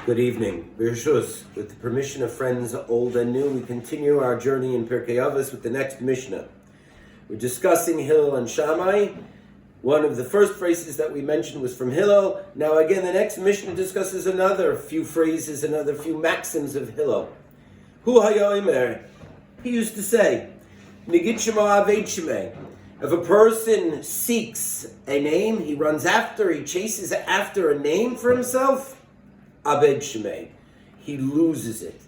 Good evening. Birshus, with the permission of friends old and new, we continue our journey in Pirkei Avot with the next Mishnah. We're discussing Hillel and Shammai. One of the first phrases that we mentioned was from Hillel. Now again, the next Mishnah discusses another few phrases, another few maxims of Hillel. Hu hayoimer, he used to say, Nigid shema aved shemei. If a person seeks a name, he runs after, he chases after a name for himself, Abed Shemei, he loses it.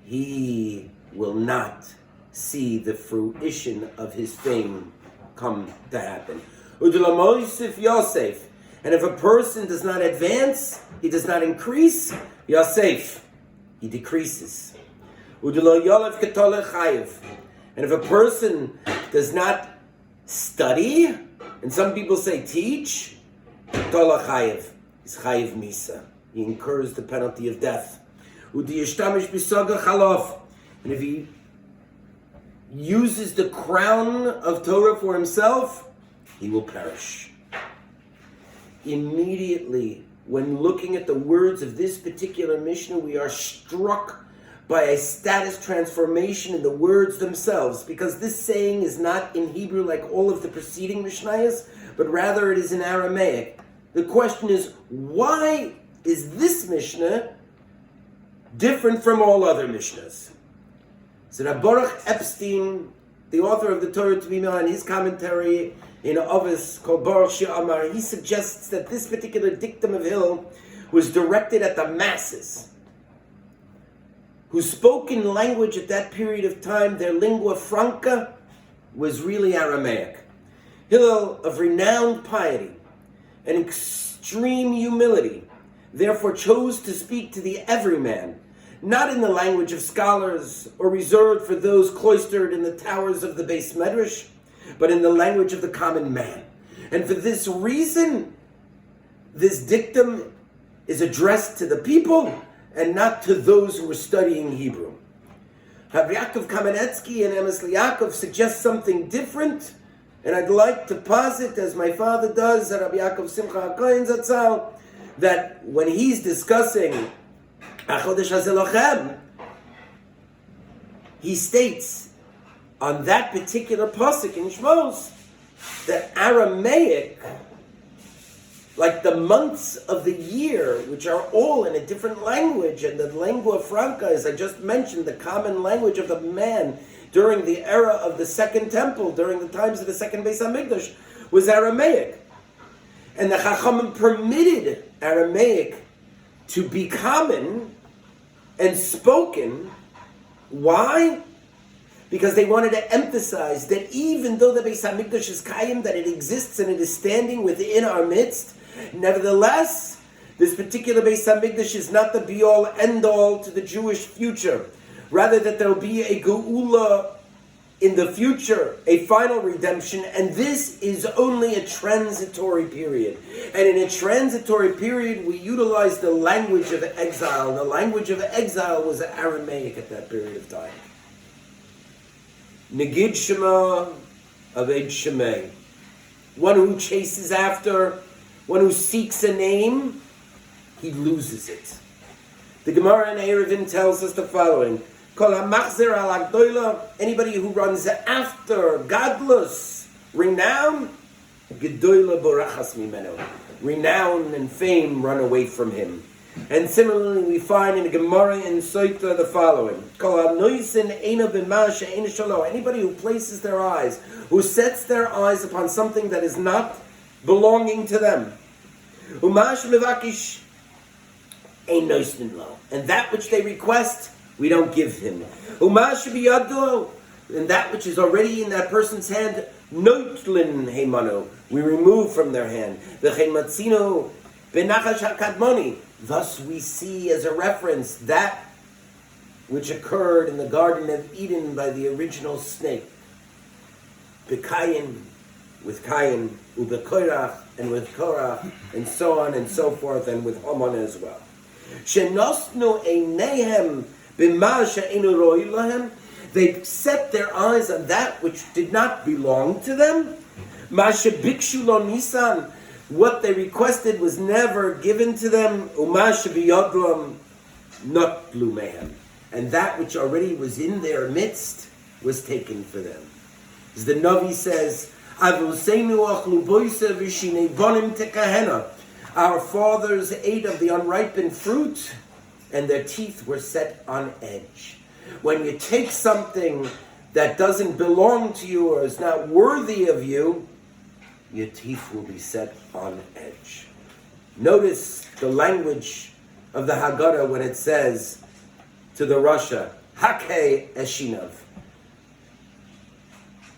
He will not see the fruition of his fame come to happen. Vodalā mosif Yosef, and if a person does not advance, he does not increase, Yosef, he decreases. Vodalā yolef ketoleh chayev, and if a person does not study, and some people say teach, ketoleh chayev, is chayev misa. He incurs the penalty of death. And if he uses the crown of Torah for himself, he will perish. Immediately, when looking at the words of this particular Mishnah, we are struck by a status transformation in the words themselves, because this saying is not in Hebrew like all of the preceding Mishnayos, but rather it is in Aramaic. The question is, why is this Mishnah different from all other Mishnahs? So Rabbi Baruch Epstein, the author of the Torah T'mimah, in his commentary in Avos called Baruch She'amar, he suggests that this particular dictum of Hillel was directed at the masses, whose spoken language at that period of time, their lingua franca, was really Aramaic. Hillel, of renowned piety and extreme humility, therefore chose to speak to the everyman, not in the language of scholars or reserved for those cloistered in the towers of the Beis Medrash, but in the language of the common man. And for this reason, this dictum is addressed to the people and not to those who are studying Hebrew. Rabbi Yaakov Kamenetsky and Emes Liakov suggest something different, and I'd like to posit, as my father does, Rabbi Yaakov Simcha Cohen Zatzal, that when he's discussing Achodesh Hazelochem, he states on that particular pasuk in Shmos that Aramaic, like the months of the year, which are all in a different language, and the lingua franca, as I just mentioned, the common language of the man during the era of the Second Temple, during the times of the Second Beis HaMikdash, was Aramaic. And the Chachamim permitted Aramaic to be common and spoken. Why? Because they wanted to emphasize that even though the Beis HaMikdash is Kayim, that it exists and it is standing within our midst, nevertheless, this particular Beis HaMikdash is not the be-all, end-all to the Jewish future. Rather, that there will be a Geula in the future, a final redemption, and this is only a transitory period. And in a transitory period, we utilize the language of exile. And the language of exile was Aramaic at that period of time. Nigid shema aved shemei. One who chases after, one who seeks a name, he loses it. The Gemara in Eruvin tells us the following: anybody who runs after godless renown, renown and fame run away from him. And similarly, we find in the Gemara in Soita the following: anybody who places their eyes, who sets their eyes upon something that is not belonging to them, and that which they request, we don't give him. And that which is already in that person's hand, noitlin heimano, we remove from their hand. Thus we see as a reference that which occurred in the Garden of Eden by the original snake. Bekayin, with Kayin, ubekorach, and with Korach, and so on and so forth, and with Haman as well. Shenosnu einehem b'ma she'enu roi lahem. They set their eyes on that which did not belong to them. Ma shebikshu lo nisan. What they requested was never given to them. Uma shebiyodlam, notlu mehem. And that which already was in their midst was taken for them. As the Navi says, our fathers ate of the unripened fruit, and their teeth were set on edge. When you take something that doesn't belong to you or is not worthy of you, your teeth will be set on edge. Notice the language of the Haggadah when it says to the Rasha, Hakei Eshinav,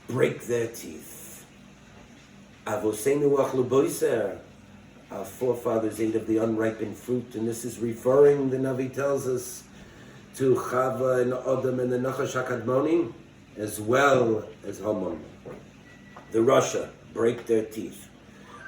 break their teeth. Avosenu achlu boiser, our forefathers ate of the unripened fruit, and this is referring, the Navi tells us, to Chava and Adam and the Nachash HaKadmonim, as well as Haman. The Rasha, break their teeth.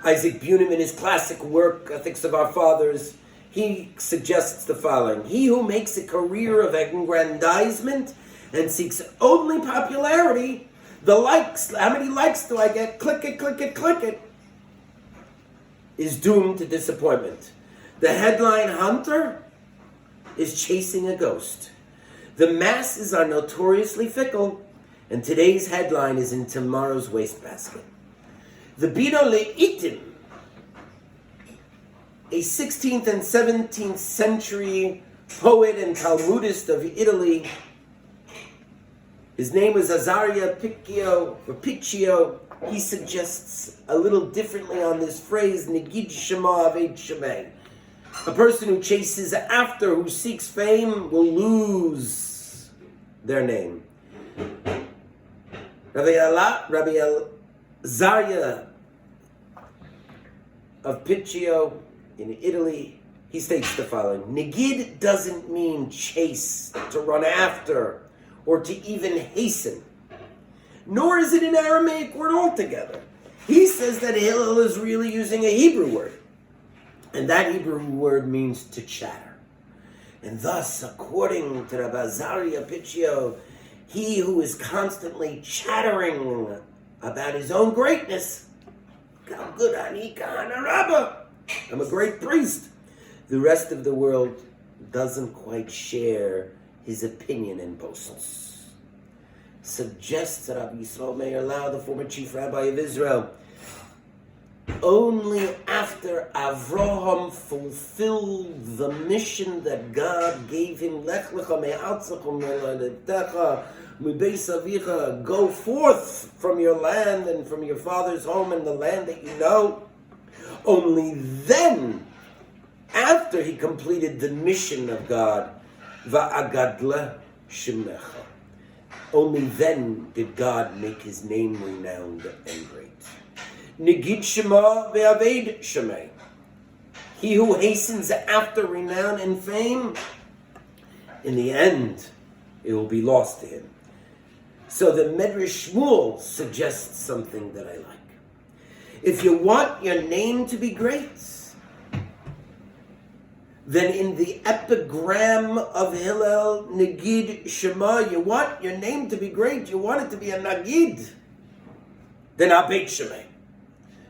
Isaac Bunim, in his classic work, Ethics of Our Fathers, he suggests the following: he who makes a career of aggrandizement and seeks only popularity, the likes, how many likes do I get? Click it, click it, click it, is doomed to disappointment. The headline hunter is chasing a ghost. The masses are notoriously fickle, and today's headline is in tomorrow's wastebasket. The Bino Le'itim, a 16th and 17th century poet and Talmudist of Italy, his name was Azaria Picchio. He suggests a little differently on this phrase, Negid Shema Aved Shemei. A person who chases after, who seeks fame, will lose their name. Rabbi Azaria of Picchio in Italy, he states the following: Negid doesn't mean chase, to run after, or to even hasten. Nor is it an Aramaic word altogether. He says that Hillel is really using a Hebrew word. And that Hebrew word means to chatter. And thus, according to Rabbi Azaria Picchio, he who is constantly chattering about his own greatness, how good Ani Kahana Rabbah, I'm a great priest. The rest of the world doesn't quite share his opinion and boasts. Suggests that Rabbi Yisrael Meir Lau, the former chief rabbi of Israel, only after Avraham fulfilled the mission that God gave him, Lech lecha me'atzacha me'oladetecha mibeis avicha, go forth from your land and from your father's home and the land that you know, only then, after he completed the mission of God, va'agadla shemecha, only then did God make his name renowned and great. Negid Shema ve'aved Shemei. He who hastens after renown and fame, in the end, it will be lost to him. So the Medrash Shmuel suggests something that I like. If you want your name to be great, then in the epigram of Hillel, Negid Shema, you want your name to be great, you want it to be a Nagid, then Abed Shemei.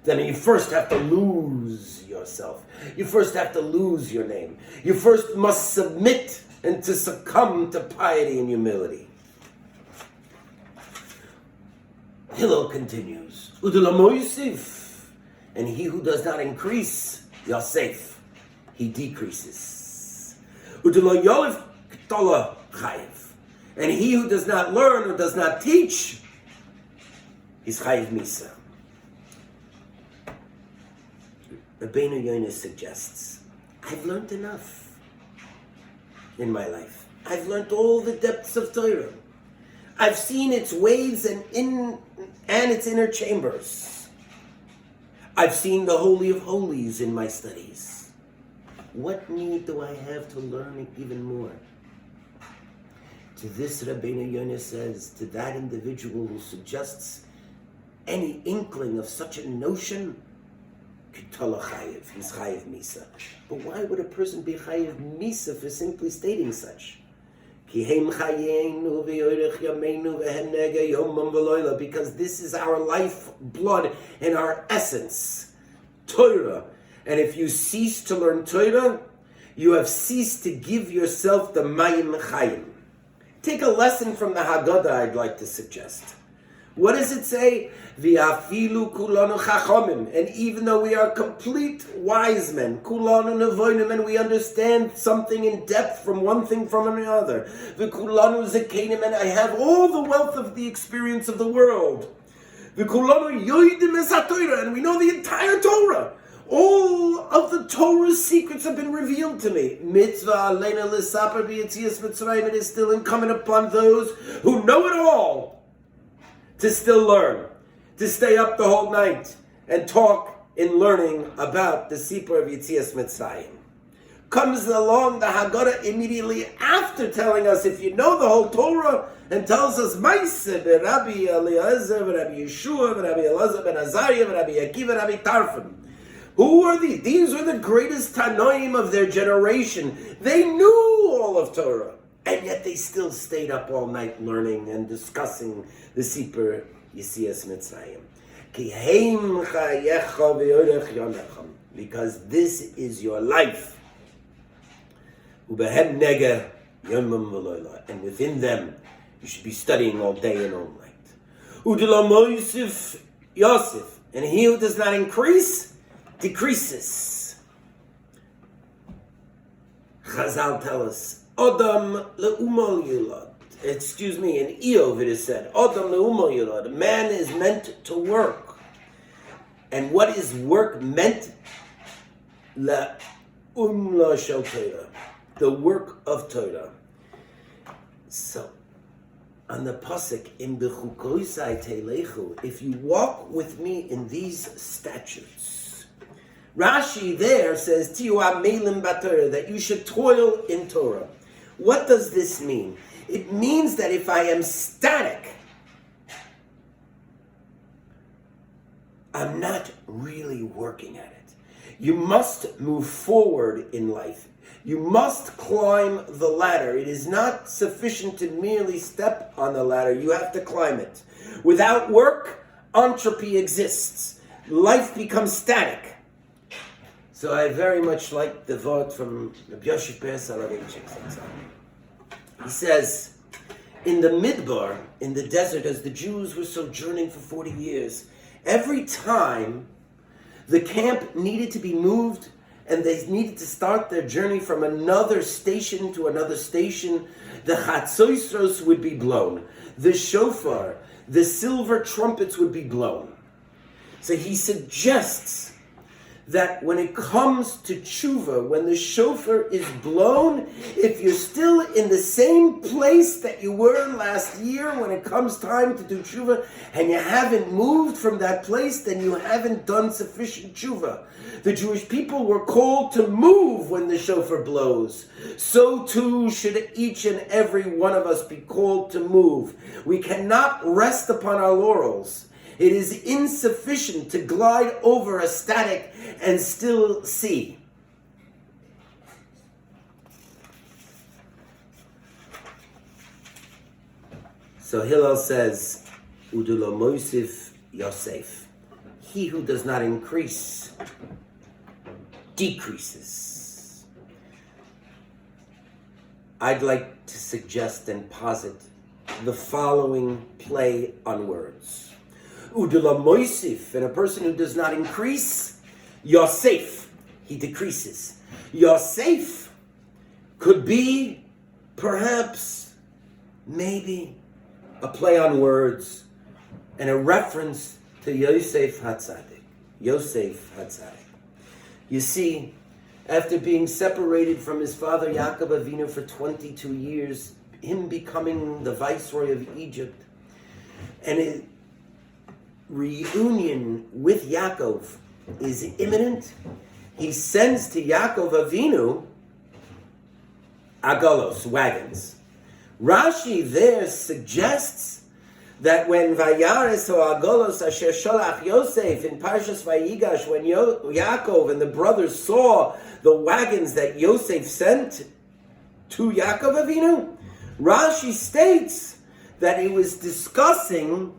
Then you first have to lose yourself. You first have to lose your name. You first must submit and to succumb to piety and humility. Hillel continues, ודלא מוסיף, and he who does not increase, Yosef, he decreases. ודלא יולף כתלה chayiv, and he who does not learn or does not teach, he's chayiv misa. Rabbeinu Yonah suggests, I've learned enough in my life. I've learned all the depths of Torah. I've seen its ways and its inner chambers. I've seen the Holy of Holies in my studies. What need do I have to learn even more? To this, Rabbeinu Yonah says, to that individual who suggests any inkling of such a notion, Kitala chayiv, he's chayiv misa. But why would a person be chayiv misa for simply stating such? Because this is our life, blood, and our essence, Torah. And if you cease to learn Torah, you have ceased to give yourself the mayim chayim. Take a lesson from the Haggadah I'd like to suggest. What does it say? V'afilu kulanu chachomim. And even though we are complete wise men, kulanu nevoinim, and we understand something in depth from one thing from another, v'kulanu zekenim, and I have all the wealth of the experience of the world, v'kulanu yoidim es haTorah, and we know the entire Torah. All of the Torah's secrets have been revealed to me. Mitzvah aleina l'saper b'yetzias Mitzrayim. It is still incumbent upon those who know it all to still learn, to stay up the whole night and talk in learning about the Sipur of Yetzias Mitzrayim. Comes along the Haggadah immediately after telling us, if you know the whole Torah, and tells us, Ma'aseh Rabbi Eliezer, Rabbi Yeshua, Rabbi Elazar ben Azariah, Rabbi Akiva, Rabbi Tarfon. Who are these? These are the greatest Tanoim of their generation. They knew all of Torah, and yet they still stayed up all night learning and discussing the Sipur Yetzias Mitzrayim. Because this is your life. And within them, you should be studying all day and all night. Mosif Yosef. And he who does not increase, decreases. Chazal tell us, Adam le'umal yulad. In Eov it is said, Adam le'umal yulad. A man is meant to work. And what is work meant? La'umla shel Torah. The work of Torah. So, on the pasuk, in bechukoisai teilechu, if you walk with me in these statutes, Rashi there says, Tiyu amelim b'Torah, that you should toil in Torah. What does this mean? It means that if I am static, I'm not really working at it. You must move forward in life. You must climb the ladder. It is not sufficient to merely step on the ladder. You have to climb it. Without work, entropy exists. Life becomes static. So I very much like the Avot from Rabbi Yosef Ber Soloveitchik. He says, in the Midbar, in the desert, as the Jews were sojourning for 40 years, every time the camp needed to be moved and they needed to start their journey from another station to another station, the chatzoisros would be blown. The shofar, the silver trumpets would be blown. So he suggests that when it comes to tshuva, when the shofar is blown, if you're still in the same place that you were last year when it comes time to do tshuva, and you haven't moved from that place, then you haven't done sufficient tshuva. The Jewish people were called to move when the shofar blows. So too should each and every one of us be called to move. We cannot rest upon our laurels. It is insufficient to glide over a static and still see. So Hillel says, Wadaleh Mosif Yosef. He who does not increase, decreases. I'd like to suggest and posit the following play on words. Wadaleh Mosif, and a person who does not increase, Yosef, he decreases. Yosef could be, perhaps, maybe, a play on words and a reference to Yosef HaTzadik. Yosef HaTzadik. You see, after being separated from his father Yaakov Avinu for 22 years, him becoming the viceroy of Egypt, and his reunion with Yaakov is imminent, he sends to Yaakov Avinu agalos, wagons. Rashi there suggests that when Vayaris or Agolos Asher Sholach Yosef in Parshas Vayigash, when Yaakov and the brothers saw the wagons that Yosef sent to Yaakov Avinu, Rashi states that he was discussing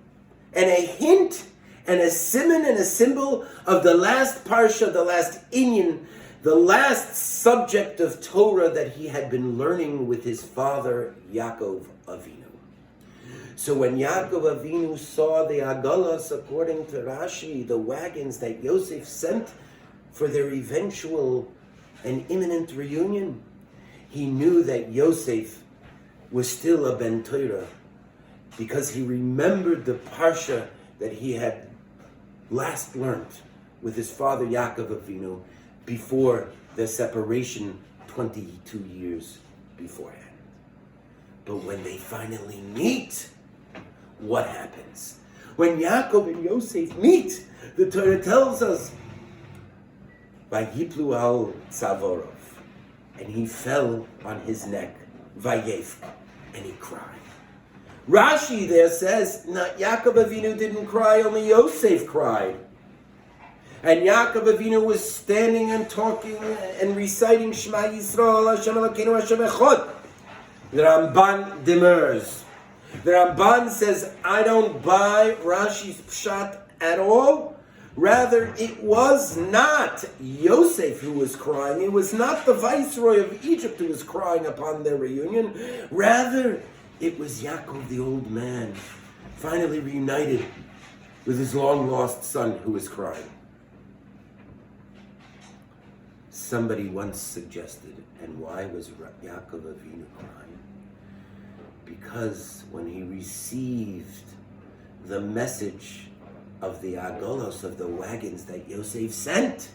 and a hint and a siman and a symbol of the last parsha, the last inyan the last subject of Torah that he had been learning with his father, Yaakov Avinu. So when Yaakov Avinu saw the agalas, according to Rashi, the wagons that Yosef sent for their eventual and imminent reunion, he knew that Yosef was still a ben Torah, because he remembered the parsha that he had last learned with his father Yaakov Avinu before their separation 22 years beforehand. But when they finally meet, what happens? When Yaakov and Yosef meet, the Torah tells us, Vayiplu al Tzavorov, and he fell on his neck, Vayef, and he cried. Rashi there says, not Yaakov Avinu didn't cry, only Yosef cried. And Yaakov Avinu was standing and talking and reciting Shema Yisrael, Hashem Elokeinu, Hashem Echad. The Ramban demurs. The Ramban says, I don't buy Rashi's pshat at all. Rather, it was not Yosef who was crying. It was not the viceroy of Egypt who was crying upon their reunion. Rather, it was Yaakov, the old man, finally reunited with his long-lost son who was crying. Somebody once suggested, and why was Yaakov Avinu crying? Because when he received the message of the agolos, of the wagons that Yosef sent,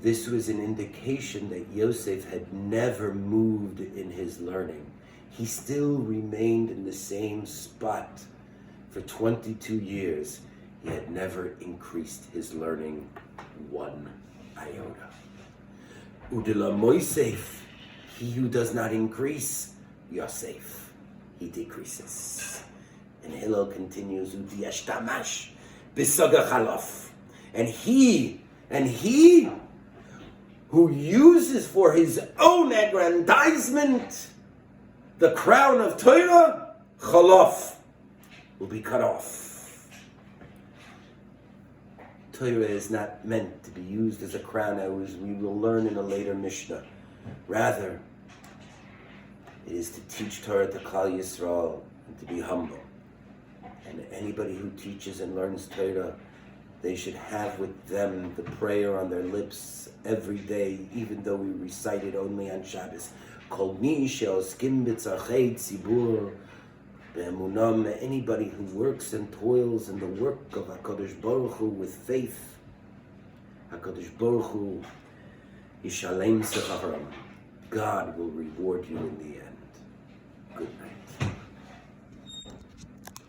this was an indication that Yosef had never moved in his learning. He still remained in the same spot for 22 years. He had never increased his learning one iota. Wadlא Mosif, he who does not increase, Yosef, he decreases. And Hillel continues, Udiyashtamash b'saga chalof, and he who uses for his own aggrandizement the crown of Torah, chalof, will be cut off. Torah is not meant to be used as a crown, as we will learn in a later Mishnah. Rather, it is to teach Torah to Klal Yisrael and to be humble. And anybody who teaches and learns Torah, they should have with them the prayer on their lips every day, even though we recite it only on Shabbos. Kol mi she'oskim b'tzarchei tzibur be'emunah, anybody who works and toils in the work of HaKadosh Baruch Hu with faith, HaKadosh Baruch Hu yishalem secharam, God will reward you in the end.